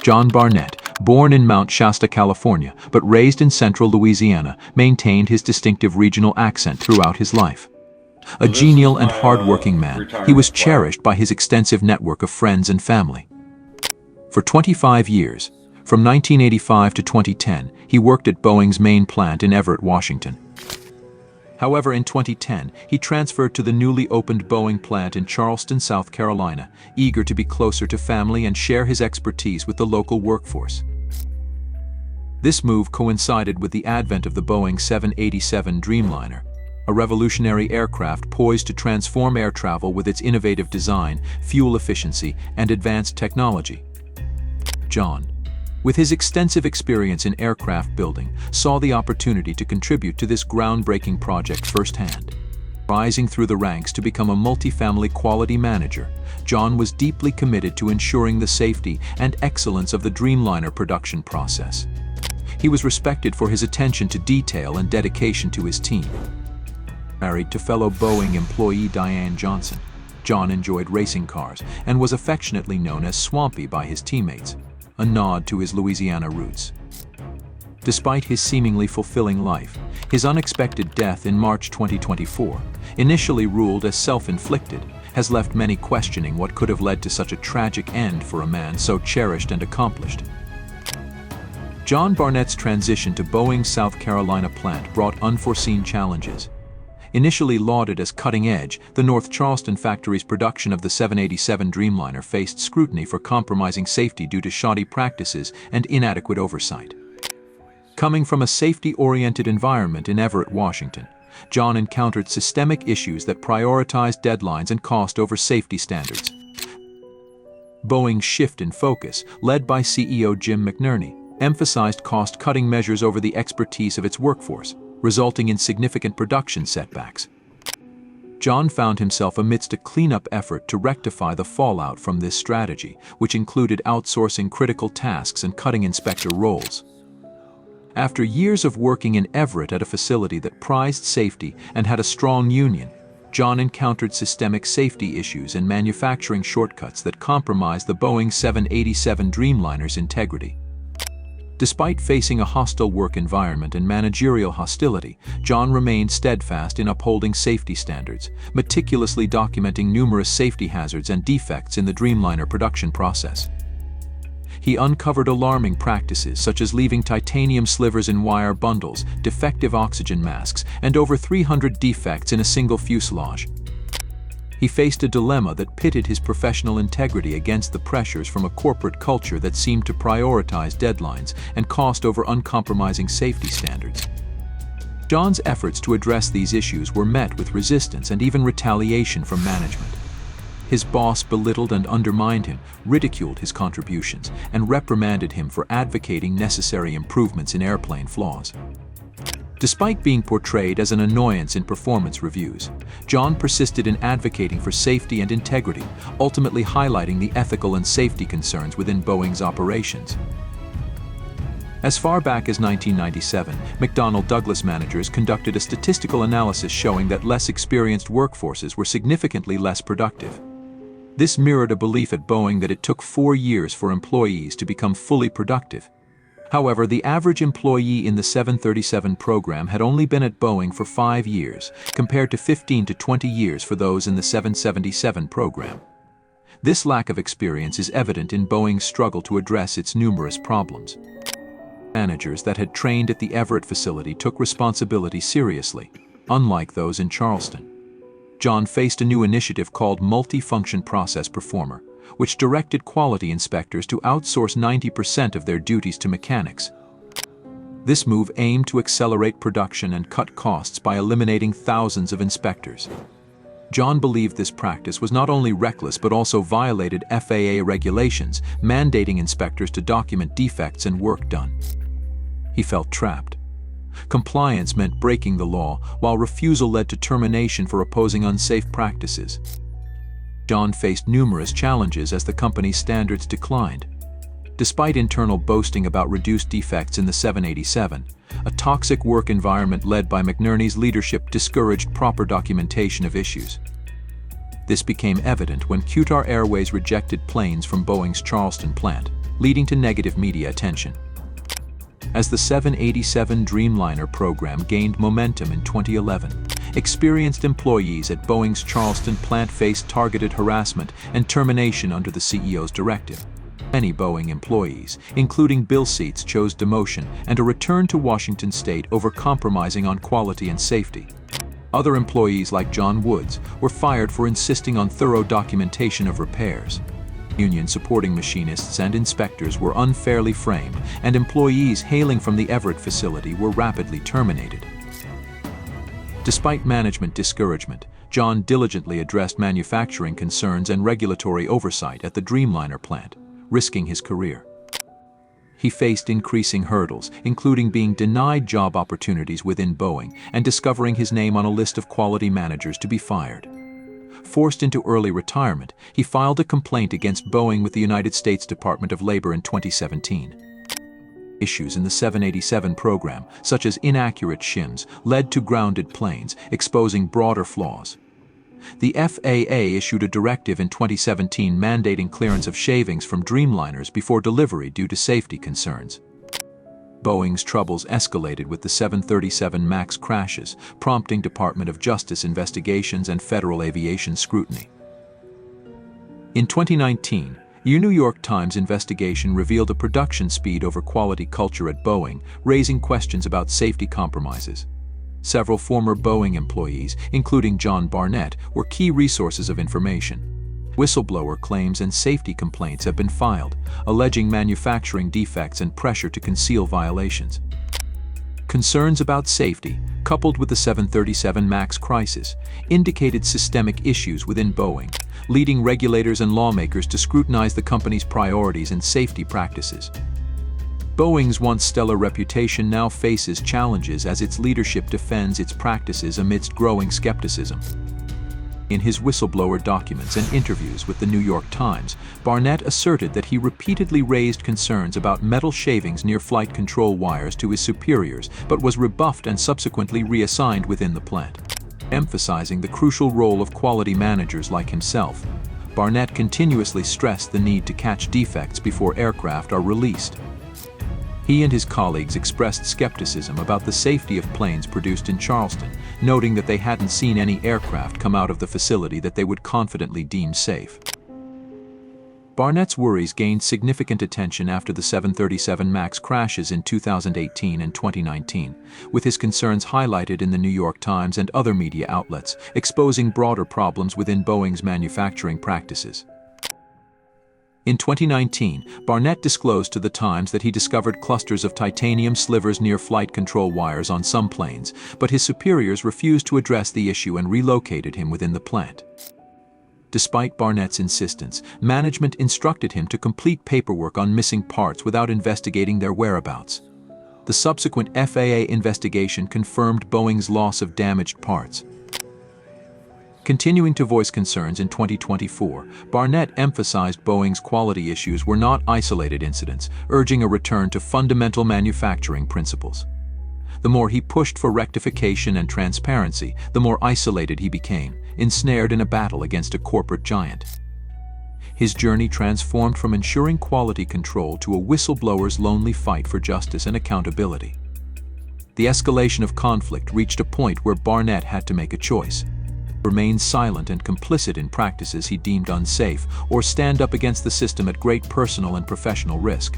John Barnett, born in Mount Shasta, California, but raised in central Louisiana, maintained his distinctive regional accent throughout his life. A genial and hard-working man, he was cherished by his extensive network of friends and family. For 25 years, from 1985 to 2010, he worked at Boeing's main plant in Everett, Washington. However, in 2010, he transferred to the newly opened Boeing plant in Charleston, South Carolina, eager to be closer to family and share his expertise with the local workforce. This move coincided with the advent of the Boeing 787 Dreamliner, a revolutionary aircraft poised to transform air travel with its innovative design, fuel efficiency, and advanced technology. John, with his extensive experience in aircraft building, saw the opportunity to contribute to this groundbreaking project firsthand. Rising through the ranks to become a multifamily quality manager, John was deeply committed to ensuring the safety and excellence of the Dreamliner production process. He was respected for his attention to detail and dedication to his team. Married to fellow Boeing employee Diane Johnson, John enjoyed racing cars and was affectionately known as Swampy by his teammates, a nod to his Louisiana roots. Despite his seemingly fulfilling life, his unexpected death in March 2024, initially ruled as self-inflicted, has left many questioning what could have led to such a tragic end for a man so cherished and accomplished. John Barnett's transition to Boeing's South Carolina plant brought unforeseen challenges. Initially lauded as cutting-edge, the North Charleston factory's production of the 787 Dreamliner faced scrutiny for compromising safety due to shoddy practices and inadequate oversight. Coming from a safety-oriented environment in Everett, Washington, John encountered systemic issues that prioritized deadlines and cost over safety standards. Boeing's shift in focus, led by CEO Jim McNerney, emphasized cost-cutting measures over the expertise of its workforce, resulting in significant production setbacks. John found himself amidst a cleanup effort to rectify the fallout from this strategy, which included outsourcing critical tasks and cutting inspector roles. After years of working in Everett at a facility that prized safety and had a strong union, John encountered systemic safety issues and manufacturing shortcuts that compromised the Boeing 787 Dreamliner's integrity. Despite facing a hostile work environment and managerial hostility, John remained steadfast in upholding safety standards, meticulously documenting numerous safety hazards and defects in the Dreamliner production process. He uncovered alarming practices such as leaving titanium slivers in wire bundles, defective oxygen masks, and over 300 defects in a single fuselage. He faced a dilemma that pitted his professional integrity against the pressures from a corporate culture that seemed to prioritize deadlines and cost over uncompromising safety standards. John's efforts to address these issues were met with resistance and even retaliation from management. His boss belittled and undermined him, ridiculed his contributions, and reprimanded him for advocating necessary improvements in airplane flaws. Despite being portrayed as an annoyance in performance reviews, John persisted in advocating for safety and integrity, ultimately highlighting the ethical and safety concerns within Boeing's operations. As far back as 1997, McDonnell Douglas managers conducted a statistical analysis showing that less experienced workforces were significantly less productive. This mirrored a belief at Boeing that it took 4 years for employees to become fully productive. However, the average employee in the 737 program had only been at Boeing for 5 years, compared to 15 to 20 years for those in the 777 program. This lack of experience is evident in Boeing's struggle to address its numerous problems. Managers that had trained at the Everett facility took responsibility seriously, unlike those in Charleston. John faced a new initiative called Multi-Function Process Performer, which directed quality inspectors to outsource 90% of their duties to mechanics. This move aimed to accelerate production and cut costs by eliminating thousands of inspectors. John believed this practice was not only reckless but also violated FAA regulations, mandating inspectors to document defects and work done. He felt trapped. Compliance meant breaking the law, while refusal led to termination for opposing unsafe practices. John faced numerous challenges as the company's standards declined. Despite internal boasting about reduced defects in the 787, a toxic work environment led by McNerney's leadership discouraged proper documentation of issues. This became evident when Qatar Airways rejected planes from Boeing's Charleston plant, leading to negative media attention. As the 787 Dreamliner program gained momentum in 2011, experienced employees at Boeing's Charleston plant faced targeted harassment and termination under the CEO's directive. Many Boeing employees, including Bill Seats, chose demotion and a return to Washington state over compromising on quality and safety. Other employees like John Woods were fired for insisting on thorough documentation of repairs. Union supporting machinists and inspectors were unfairly framed, and employees hailing from the Everett facility were rapidly terminated. Despite management discouragement, John diligently addressed manufacturing concerns and regulatory oversight at the Dreamliner plant, risking his career. He faced increasing hurdles, including being denied job opportunities within Boeing and discovering his name on a list of quality managers to be fired. Forced into early retirement, he filed a complaint against Boeing with the United States Department of Labor in 2017. Issues in the 787 program, such as inaccurate shims, led to grounded planes, exposing broader flaws. The FAA issued a directive in 2017 mandating clearance of shavings from Dreamliners before delivery due to safety concerns. Boeing's troubles escalated with the 737 MAX crashes, prompting Department of Justice investigations and federal aviation scrutiny. In 2019, a New York Times investigation revealed a production speed over quality culture at Boeing, raising questions about safety compromises. Several former Boeing employees, including John Barnett, were key resources of information. Whistleblower claims and safety complaints have been filed, alleging manufacturing defects and pressure to conceal violations. Concerns about safety, coupled with the 737 MAX crisis, indicated systemic issues within Boeing, leading regulators and lawmakers to scrutinize the company's priorities and safety practices. Boeing's once stellar reputation now faces challenges as its leadership defends its practices amidst growing skepticism. In his whistleblower documents and interviews with the New York Times, Barnett asserted that he repeatedly raised concerns about metal shavings near flight control wires to his superiors, but was rebuffed and subsequently reassigned within the plant. Emphasizing the crucial role of quality managers like himself, Barnett continuously stressed the need to catch defects before aircraft are released. He and his colleagues expressed skepticism about the safety of planes produced in Charleston, noting that they hadn't seen any aircraft come out of the facility that they would confidently deem safe. Barnett's worries gained significant attention after the 737 MAX crashes in 2018 and 2019, with his concerns highlighted in the New York Times and other media outlets, exposing broader problems within Boeing's manufacturing practices. In 2019, Barnett disclosed to the Times that he discovered clusters of titanium slivers near flight control wires on some planes, but his superiors refused to address the issue and relocated him within the plant. Despite Barnett's insistence, management instructed him to complete paperwork on missing parts without investigating their whereabouts. The subsequent FAA investigation confirmed Boeing's loss of damaged parts. Continuing to voice concerns in 2024, Barnett emphasized Boeing's quality issues were not isolated incidents, urging a return to fundamental manufacturing principles. The more he pushed for rectification and transparency, the more isolated he became, ensnared in a battle against a corporate giant. His journey transformed from ensuring quality control to a whistleblower's lonely fight for justice and accountability. The escalation of conflict reached a point where Barnett had to make a choice: remain silent and complicit in practices he deemed unsafe, or stand up against the system at great personal and professional risk.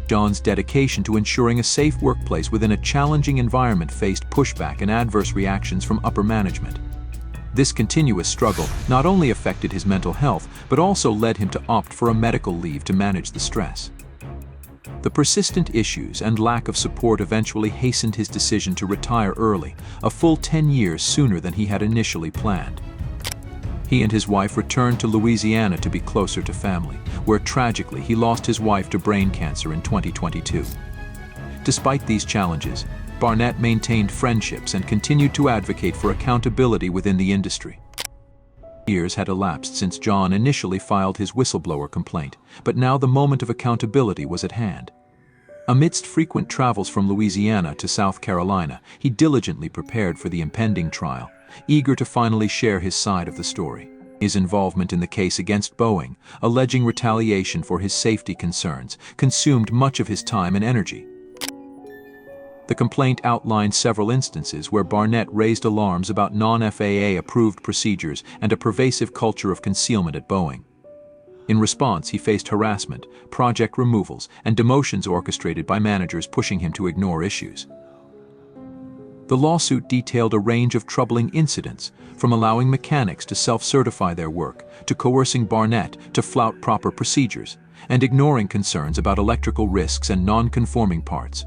John's dedication to ensuring a safe workplace within a challenging environment faced pushback and adverse reactions from upper management. This continuous struggle not only affected his mental health, but also led him to opt for a medical leave to manage the stress. The persistent issues and lack of support eventually hastened his decision to retire early, a full 10 years sooner than he had initially planned. He and his wife returned to Louisiana to be closer to family, where tragically he lost his wife to brain cancer in 2022. Despite these challenges, Barnett maintained friendships and continued to advocate for accountability within the industry. Years had elapsed since John initially filed his whistleblower complaint, but now the moment of accountability was at hand. Amidst frequent travels from Louisiana to South Carolina, he diligently prepared for the impending trial, eager to finally share his side of the story. His involvement in the case against Boeing, alleging retaliation for his safety concerns, consumed much of his time and energy. The complaint outlined several instances where Barnett raised alarms about non-FAA-approved procedures and a pervasive culture of concealment at Boeing. In response, he faced harassment, project removals, and demotions orchestrated by managers pushing him to ignore issues. The lawsuit detailed a range of troubling incidents, from allowing mechanics to self-certify their work, to coercing Barnett to flout proper procedures, and ignoring concerns about electrical risks and non-conforming parts.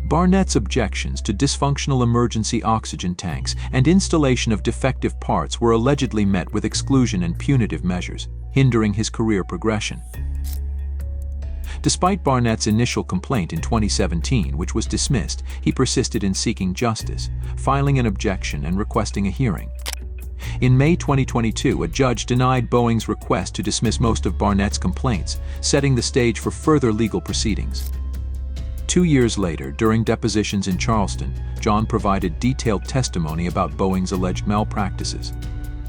Barnett's objections to dysfunctional emergency oxygen tanks and installation of defective parts were allegedly met with exclusion and punitive measures, hindering his career progression. Despite Barnett's initial complaint in 2017, which was dismissed, he persisted in seeking justice, filing an objection and requesting a hearing. In May 2022, a judge denied Boeing's request to dismiss most of Barnett's complaints, setting the stage for further legal proceedings. 2 years later, during depositions in Charleston, John provided detailed testimony about Boeing's alleged malpractices.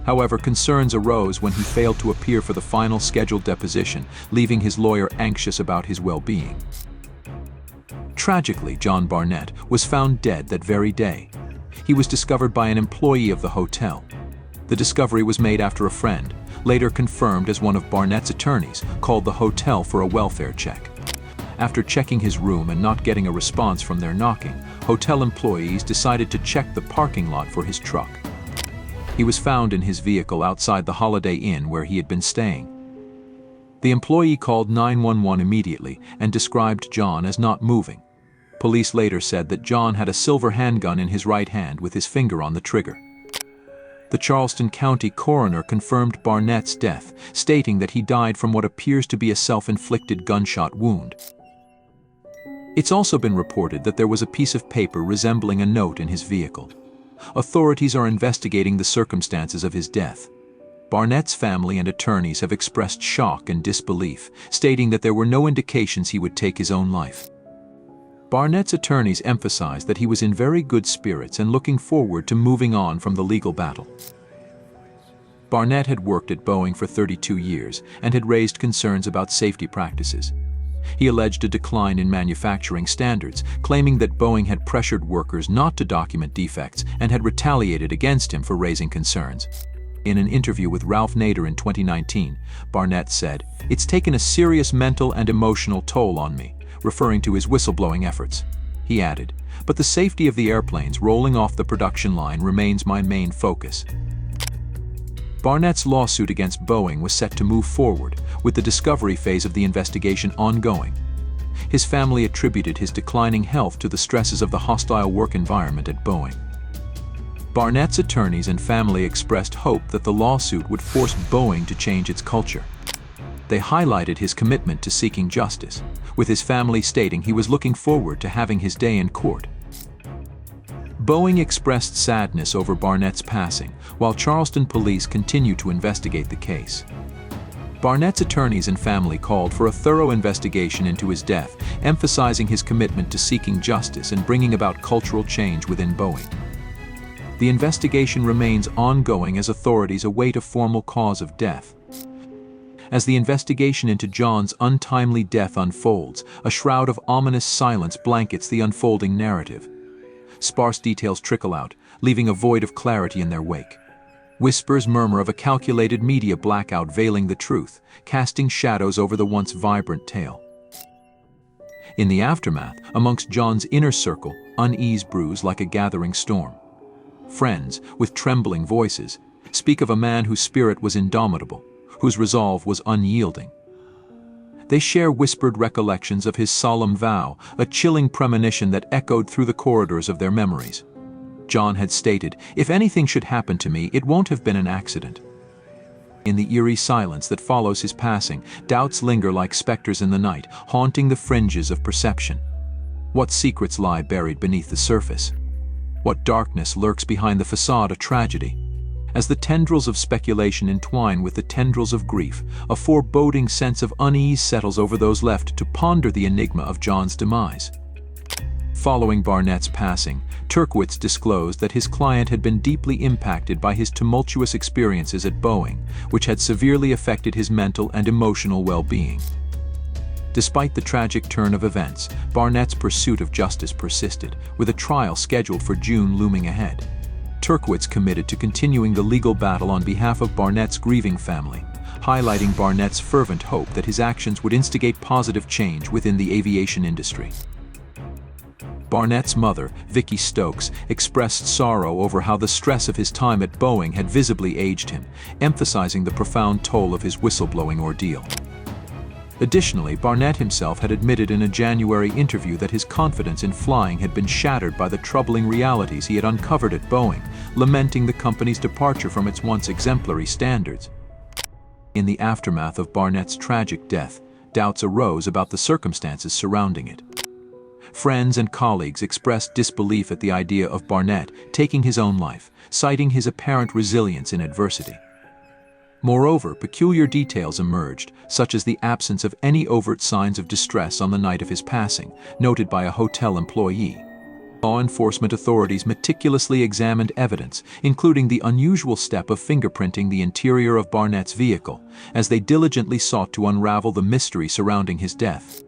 However, concerns arose when he failed to appear for the final scheduled deposition, leaving his lawyer anxious about his well-being. Tragically, John Barnett was found dead that very day. He was discovered by an employee of the hotel. The discovery was made after a friend, later confirmed as one of Barnett's attorneys, called the hotel for a welfare check. After checking his room and not getting a response from their knocking, hotel employees decided to check the parking lot for his truck. He was found in his vehicle outside the Holiday Inn where he had been staying. The employee called 911 immediately and described John as not moving. Police later said that John had a silver handgun in his right hand with his finger on the trigger. The Charleston County coroner confirmed Barnett's death, stating that he died from what appears to be a self-inflicted gunshot wound. It's also been reported that there was a piece of paper resembling a note in his vehicle. Authorities are investigating the circumstances of his death. Barnett's family and attorneys have expressed shock and disbelief, stating that there were no indications he would take his own life. Barnett's attorneys emphasized that he was in very good spirits and looking forward to moving on from the legal battle. Barnett had worked at Boeing for 32 years and had raised concerns about safety practices. He alleged a decline in manufacturing standards, claiming that Boeing had pressured workers not to document defects and had retaliated against him for raising concerns. In an interview with Ralph Nader in 2019, Barnett said, "It's taken a serious mental and emotional toll on me," referring to his whistleblowing efforts. He added, "But the safety of the airplanes rolling off the production line remains my main focus." Barnett's lawsuit against Boeing was set to move forward, with the discovery phase of the investigation ongoing. His family attributed his declining health to the stresses of the hostile work environment at Boeing. Barnett's attorneys and family expressed hope that the lawsuit would force Boeing to change its culture. They highlighted his commitment to seeking justice, with his family stating he was looking forward to having his day in court. Boeing expressed sadness over Barnett's passing, while Charleston police continue to investigate the case. Barnett's attorneys and family called for a thorough investigation into his death, emphasizing his commitment to seeking justice and bringing about cultural change within Boeing. The investigation remains ongoing as authorities await a formal cause of death. As the investigation into John's untimely death unfolds, a shroud of ominous silence blankets the unfolding narrative. Sparse details trickle out, leaving a void of clarity in their wake. Whispers murmur of a calculated media blackout veiling the truth, casting shadows over the once vibrant tale. In the aftermath, amongst John's inner circle, unease brews like a gathering storm. Friends, with trembling voices, speak of a man whose spirit was indomitable, whose resolve was unyielding. They share whispered recollections of his solemn vow, a chilling premonition that echoed through the corridors of their memories. John had stated, "If anything should happen to me, it won't have been an accident." In the eerie silence that follows his passing, doubts linger like specters in the night, haunting the fringes of perception. What secrets lie buried beneath the surface? What darkness lurks behind the facade of tragedy? As the tendrils of speculation entwine with the tendrils of grief, a foreboding sense of unease settles over those left to ponder the enigma of John's demise. Following Barnett's passing, Turkowitz disclosed that his client had been deeply impacted by his tumultuous experiences at Boeing, which had severely affected his mental and emotional well-being. Despite the tragic turn of events, Barnett's pursuit of justice persisted, with a trial scheduled for June looming ahead. Turkowitz committed to continuing the legal battle on behalf of Barnett's grieving family, highlighting Barnett's fervent hope that his actions would instigate positive change within the aviation industry. Barnett's mother, Vicky Stokes, expressed sorrow over how the stress of his time at Boeing had visibly aged him, emphasizing the profound toll of his whistleblowing ordeal. Additionally, Barnett himself had admitted in a January interview that his confidence in flying had been shattered by the troubling realities he had uncovered at Boeing, lamenting the company's departure from its once exemplary standards. In the aftermath of Barnett's tragic death, doubts arose about the circumstances surrounding it. Friends and colleagues expressed disbelief at the idea of Barnett taking his own life, citing his apparent resilience in adversity. Moreover, peculiar details emerged, such as the absence of any overt signs of distress on the night of his passing, noted by a hotel employee. Law enforcement authorities meticulously examined evidence, including the unusual step of fingerprinting the interior of Barnett's vehicle, as they diligently sought to unravel the mystery surrounding his death.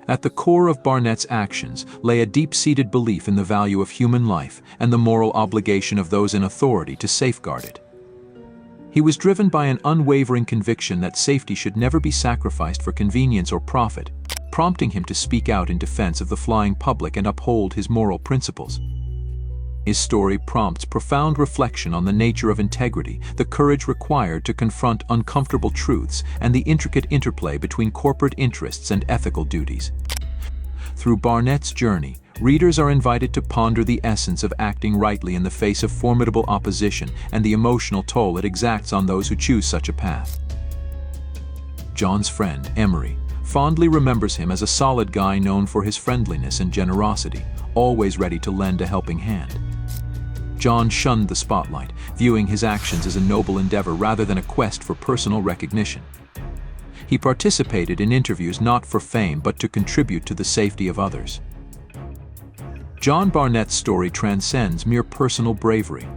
At the core of Barnett's actions lay a deep-seated belief in the value of human life and the moral obligation of those in authority to safeguard it. He was driven by an unwavering conviction that safety should never be sacrificed for convenience or profit, prompting him to speak out in defense of the flying public and uphold his moral principles. His story prompts profound reflection on the nature of integrity, the courage required to confront uncomfortable truths, and the intricate interplay between corporate interests and ethical duties. Through Barnett's journey, readers are invited to ponder the essence of acting rightly in the face of formidable opposition and the emotional toll it exacts on those who choose such a path. John's friend, Emery, fondly remembers him as a solid guy known for his friendliness and generosity, always ready to lend a helping hand. John shunned the spotlight, viewing his actions as a noble endeavor rather than a quest for personal recognition. He participated in interviews not for fame but to contribute to the safety of others. John Barnett's story transcends mere personal bravery.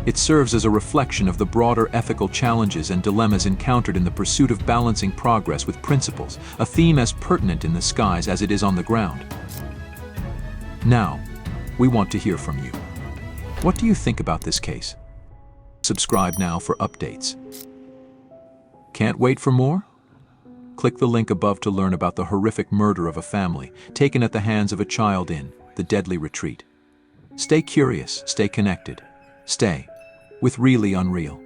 It serves as a reflection of the broader ethical challenges and dilemmas encountered in the pursuit of balancing progress with principles, a theme as pertinent in the skies as it is on the ground. Now, we want to hear from you. What do you think about this case? Subscribe now for updates. Can't wait for more? Click the link above to learn about the horrific murder of a family taken at the hands of a child in the deadly retreat. Stay curious, stay connected. Stay with Reely Unreal.